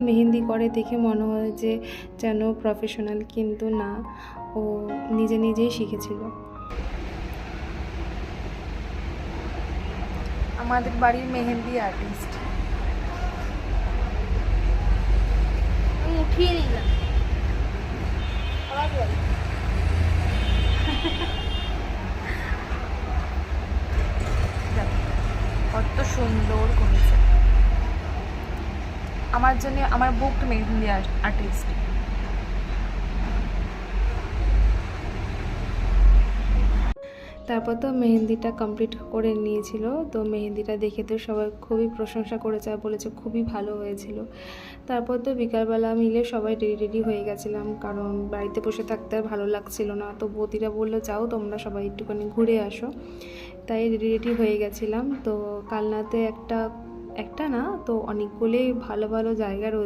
মেহেন্দি করে দেখে মনে হয় যে যেন প্রফেশনাল, কিন্তু না, ও নিজে নিজেই শিখেছিল। আমাদের বাড়ির মেহেন্দি আর্টিস্ট। আমি উঠিয়ে নিলাম। কত সুন্দর করেছে, আমার জন্য আমার বুকড মেহেন্দি আর্টিস্ট। তারপর তো মেহেন্দিটা কমপ্লিট করে নিয়েছিল। তো মেহেন্দিটা দেখে তো সবাই খুবই প্রশংসা করেছে আর বলেছে খুবই ভালো হয়েছিল। তারপর তো বিকালবেলা মিলে সবাই রেডি হয়ে গেছিলাম, কারণ বাড়িতে বসে থাকতে আর ভালো লাগছিল না। তো বৌদিরা বললো যাও তোমরা সবাই একটুখানি ঘুরে আসো, তাই রেডি হয়ে গেছিলাম। তো কালনাতে একটা না, তো অনেকগুলোই ভালো ভালো জায়গা রয়েছে।